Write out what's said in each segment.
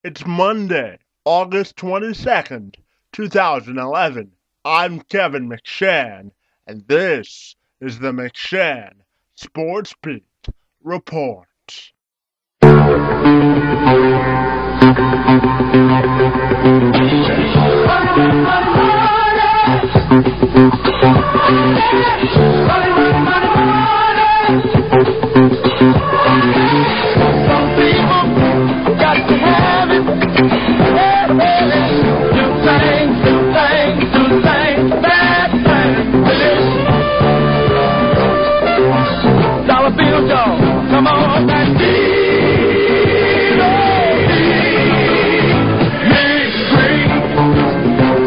It's Monday, August 22nd, 2011. I'm Kevin McShann, and this is the McShann Sports Beat Report. Come on and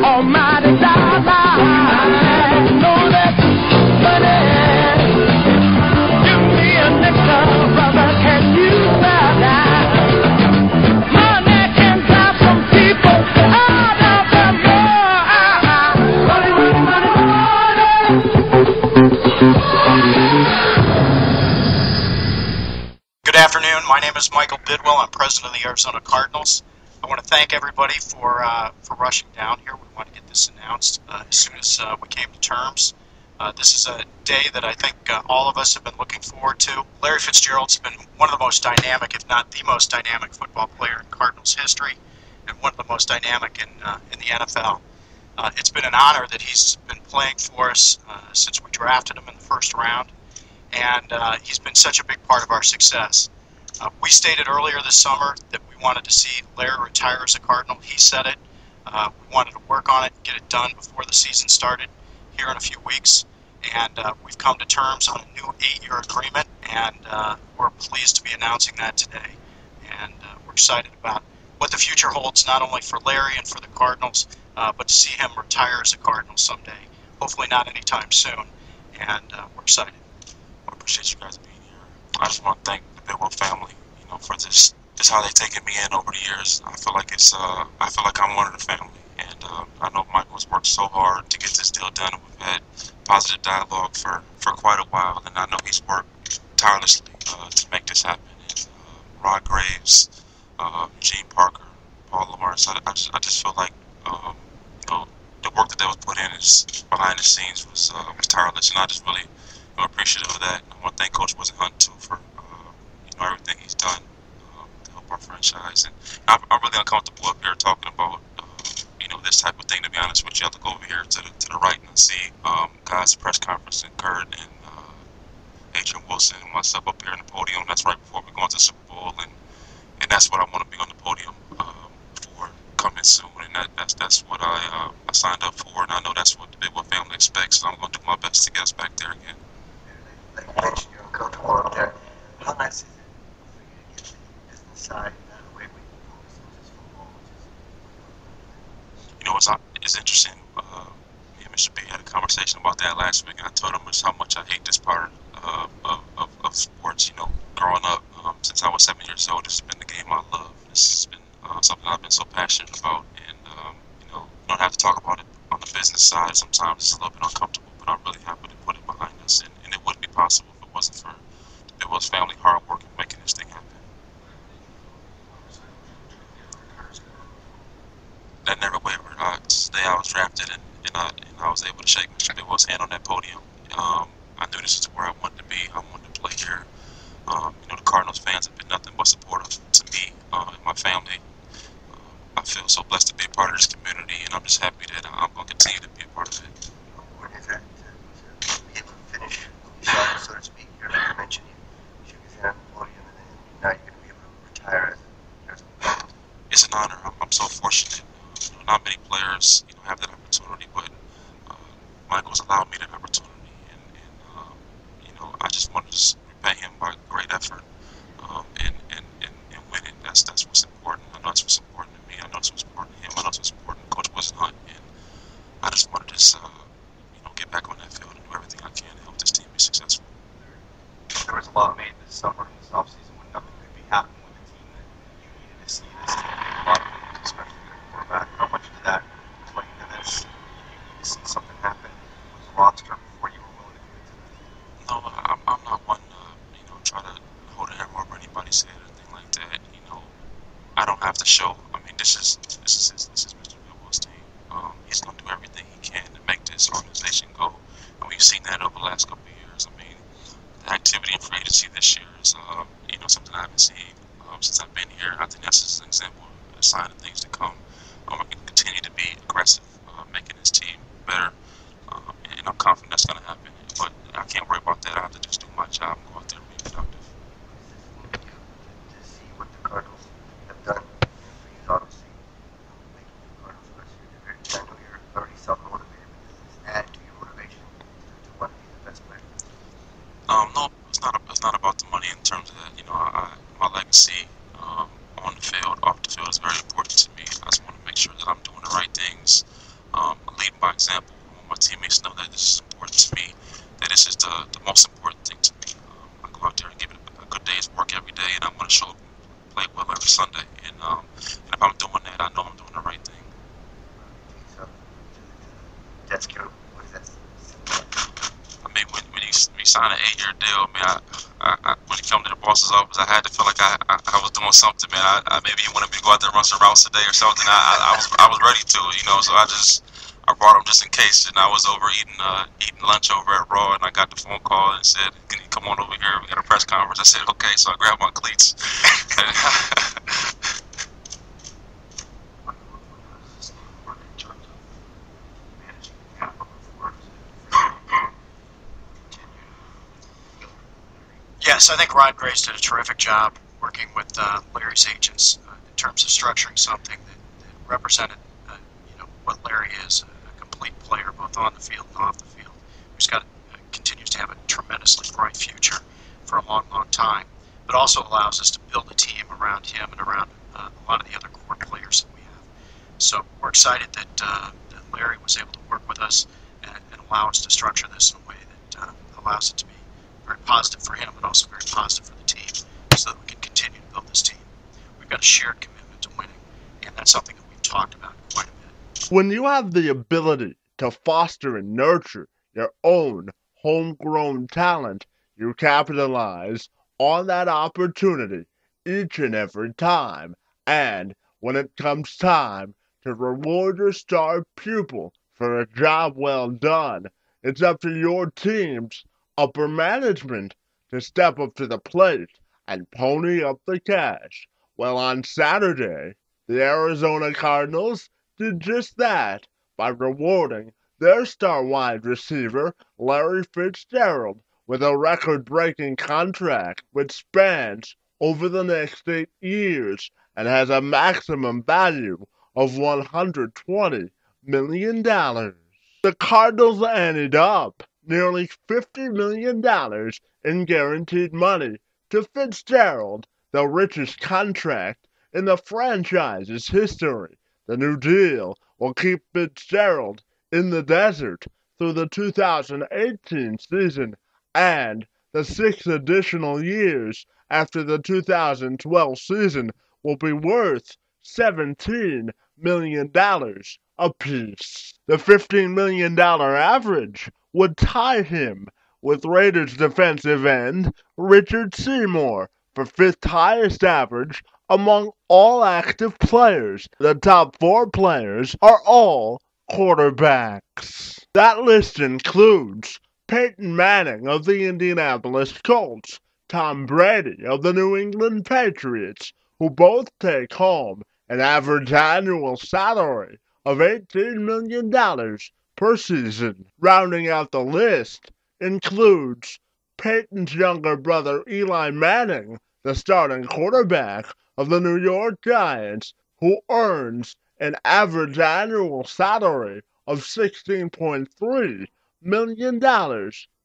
almighty God, I know that money. Give me a nickel, brother, can you buy that? Money can drive some people out of the Good afternoon. My name is Michael Bidwill. I'm president of the Arizona Cardinals. I want to thank everybody for rushing down here. We want to get this announced as soon as we came to terms. This is a day that I think all of us have been looking forward to. Larry Fitzgerald's been one of the most dynamic, if not the most dynamic football player in Cardinals history, and one of the most dynamic in the NFL. It's been an honor that he's been playing for us since we drafted him in the first round, and he's been such a big part of our success. We stated earlier this summer that we wanted to see Larry retire as a Cardinal. He said it. We wanted to work on it and get it done before the season started here in a few weeks. And we've come to terms on a new 8-year agreement, and we're pleased to be announcing that today. And we're excited about what the future holds, not only for Larry and for the Cardinals, but to see him retire as a Cardinal someday. Hopefully not anytime soon. And we're excited. I appreciate you guys being here. I just want to thank the Bidwill family, for this how they've taken me in over the years. I feel like I'm one of the family, and I know Michael's worked so hard to get this deal done. We've had positive dialogue for quite a while, and I know he's worked tirelessly to make this happen. And Rod Graves, Gene Parker, Paul Lawrence. I just feel like the work that was put in is behind the scenes was tireless, and I just really appreciative of that. I want to thank Coach Hunt too for everything he's done to help our franchise. And I'm really uncomfortable up here talking about this type of thing. To be honest with you, I look over here to the right and I see guys' press conference and Kurt and Adrian Wilson and myself up here in the podium. That's right before we go into the Super Bowl, and that's what I want to be on the podium for coming soon. And that's what I signed up for, and I know that's what the Bidwill family expects. So I'm going to do my best to get us back there again. Like you mentioned, you're Coach Moore up there. How nice is it for you to get the business side out of the way when you focus on just football? It's interesting. Me and Mr. B had a conversation about that last week, and I told him just how much I hate this part of sports. Growing up, since I was 7 years old, this has been the game I love. This has been something I've been so passionate about, and you don't have to talk about it on the business side. Sometimes it's a little bit uncomfortable, but I'm really happy to put it behind us, and it wouldn't be possible if it wasn't for Bidwill's family hard work in making this thing happen. That never wavered. Since the day I was drafted, and I was able to shake Mr. Bidwill's hand on that podium. I knew this is where I wanted to be. I wanted to play here. The Cardinals fans have been nothing but supportive to me and my family. I feel so blessed to be a part of this community, and I'm just happy that I'm going to continue to be a part of it. What is that to be able to finish the job, so to speak? Like you mentioned, you shook his hand on the podium, and then now you're going to be able to retire as a It's an honor. I'm so fortunate. Not many players have that opportunity, but Michael's allowed me that opportunity, and I just wanted to repay him by great effort and winning. That's what's important. I know that's what's important to me. I know it's what's important to him. I know it's what's important to Coach Hunt, and I just wanted to get back on that field and do everything I can to help this team be successful. There was a lot made this summer, this offseason, when nothing could be happening with the team that you needed to see this team make a lot of moves, especially with the quarterback. How much of that was what you need to see something happen with the roster before you were willing to commit to that? No, I'm not one to try to hold this is Mr. Bidwill's team. He's going to do everything he can to make this organization go. And we've seen that over the last couple of years. I mean, the activity in free agency this year is, something I haven't seen since I've been here. I think that's just an example, a sign of things to come. We're going to continue to be aggressive, making this team better, and I'm confident that's going to happen. But I can't worry about that. I have to just do my job and go out there and be productive. To see what the Cardinals have done for you, obviously, making the Cardinals the rest of your career. I know you're already self-motivated, but does this add to your motivation to want to be the best player? No, it's not about the money in terms of that. My legacy on the field, off the field is very important to me. I just want to make sure that I'm doing the right things, leading by example. I want my teammates to know that this is important to me, that this is the most important thing to me. I go out there and give it a good day's work every day, and I want to show up and play well every Sunday. And if I'm doing that, I know I'm doing the right thing. So, that's true. What is that? I mean, when you sign an 8-year deal, man, when you come to the boss's office, I had to feel like I was doing something, man. Maybe he wanted me to go out there and run some routes today or something. I was ready to, so I brought him just in case. And I was over eating lunch over at Raw, and I got the phone call and said, "Can you come on over here? We got a press conference." I said, "Okay." So I grabbed my cleats. Yes, I think Rod Grace did a terrific job working with Larry's agents in terms of structuring something that represented, what Larry is, a complete player, both on the field and off the field, who's continues to have a tremendously bright future for a long, long time, but also allows us to build a team around him and around a lot of the other core players that we have. So we're excited that Larry was able to work with us and allow us to structure this in a way that allows it to be very positive for him, but also very positive for the team, so that we can continue to build this team. We've got a shared commitment to winning, and that's something that we've talked about quite a bit. When you have the ability to foster and nurture your own homegrown talent, you capitalize on that opportunity each and every time. And when it comes time to reward your star pupil for a job well done, it's up to your team's upper management to step up to the plate and pony up the cash. Well, on Saturday, the Arizona Cardinals did just that by rewarding their star wide receiver, Larry Fitzgerald, with a record-breaking contract which spans over the next 8 years and has a maximum value of $120 million. The Cardinals ended up nearly $50 million in guaranteed money to Fitzgerald, the richest contract in the franchise's history. The new deal will keep Fitzgerald in the desert through the 2018 season and the 6 additional years after the 2012 season will be worth $17 million apiece. The $15 million average would tie him with Raiders defensive end Richard Seymour for 5th highest average among all active players. The top 4 players are all quarterbacks. That list includes Peyton Manning of the Indianapolis Colts, Tom Brady of the New England Patriots, who both take home an average annual salary of $18 million per season. Rounding out the list includes Peyton's younger brother Eli Manning, the starting quarterback of the New York Giants, who earns an average annual salary of $16.3 million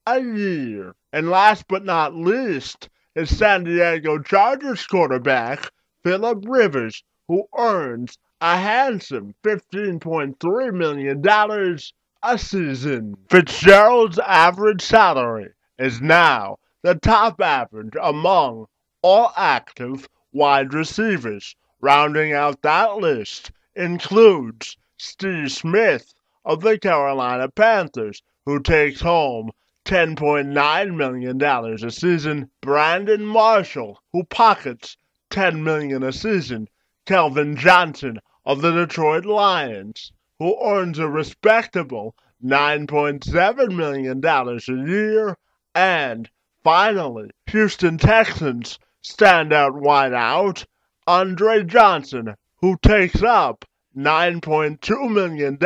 a year. And last but not least is San Diego Chargers quarterback Philip Rivers, who earns a handsome $15.3 million a season. Fitzgerald's average salary is now the top average among all active wide receivers. Rounding out that list includes Steve Smith of the Carolina Panthers, who takes home $10.9 million a season. Brandon Marshall, who pockets $10 million a season, Calvin Johnson of the Detroit Lions, who earns a respectable $9.7 million a year, and finally, Houston Texans standout wideout Andre Johnson, who takes up $9.2 million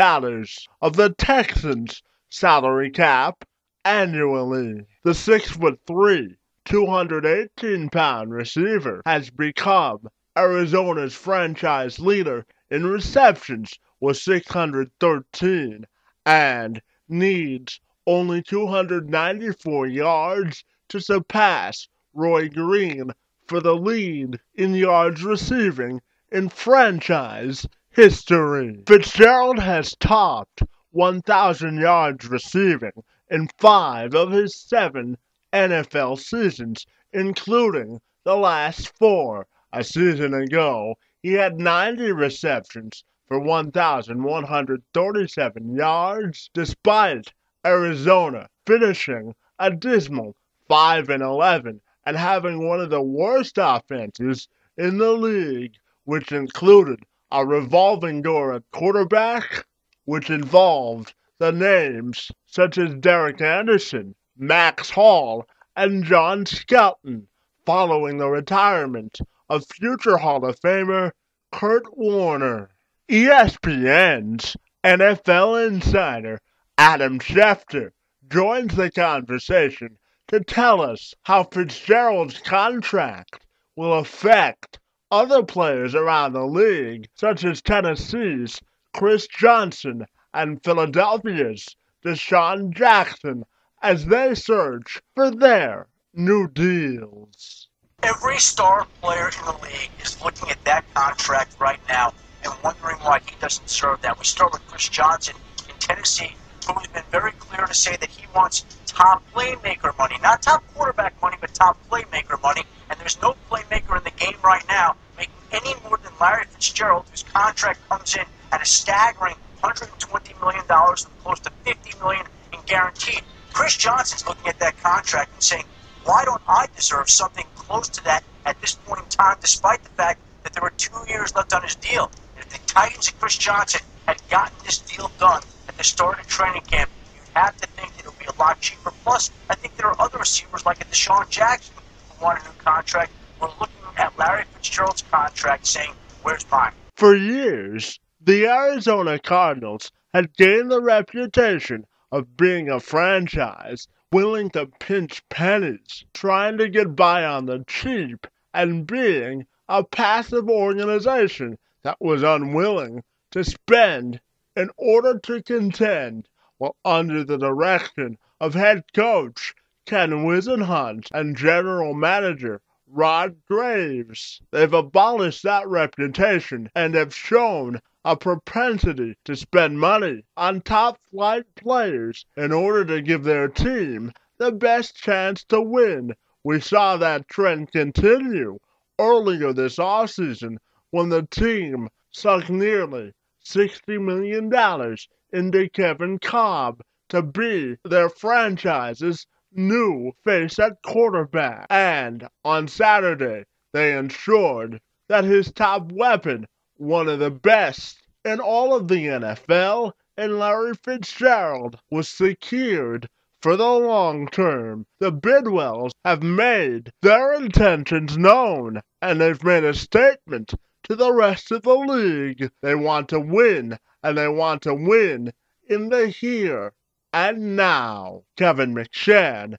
of the Texans' salary cap annually. The 6'3", 218-pound receiver has become Arizona's franchise leader in receptions with 613 and needs only 294 yards to surpass Roy Green for the lead in yards receiving in franchise history. Fitzgerald has topped 1,000 yards receiving in 5 of his 7 NFL seasons, including the last 4. A season ago, he had 90 receptions for 1,137 yards, despite Arizona finishing a dismal 5-11 and having one of the worst offenses in the league, which included a revolving door at quarterback, which involved the names such as Derek Anderson, Max Hall, and John Skelton, following the retirement of future Hall of Famer Kurt Warner. ESPN's NFL insider Adam Schefter joins the conversation to tell us how Fitzgerald's contract will affect other players around the league, such as Tennessee's Chris Johnson and Philadelphia's Deshaun Jackson, as they search for their new deals. Every star player in the league is looking at that contract right now and wondering why he doesn't deserve that. We start with Chris Johnson in Tennessee, who has been very clear to say that he wants top playmaker money. Not top quarterback money, but top playmaker money. And there's no playmaker in the game right now making any more than Larry Fitzgerald, whose contract comes in at a staggering $120 million and close to $50 million in guaranteed. Chris Johnson's looking at that contract and saying, why don't I deserve something close to that at this point in time, despite the fact that there were 2 years left on his deal? And if the Titans and Chris Johnson had gotten this deal done at the start of training camp, you'd have to think that it would be a lot cheaper. Plus, I think there are other receivers like a Deshaun Jackson who want a new contract. We're looking at Larry Fitzgerald's contract saying, where's mine? For years, the Arizona Cardinals had gained the reputation of being a franchise willing to pinch pennies, trying to get by on the cheap, and being a passive organization that was unwilling to spend in order to contend, while under the direction of head coach Ken Wisenhunt and general manager Rod Graves. They've abolished that reputation and have shown a propensity to spend money on top-flight players in order to give their team the best chance to win. We saw that trend continue earlier this offseason when the team sunk nearly $60 million into Kevin Cobb to be their franchise's new face at quarterback. And on Saturday, they ensured that his top weapon, one of the best in all of the NFL, and Larry Fitzgerald, was secured for the long term. The Bidwills have made their intentions known, and they've made a statement to the rest of the league. They want to win, and they want to win in the here and now. Kevin McShann,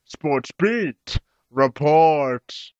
Sports Beat, reports.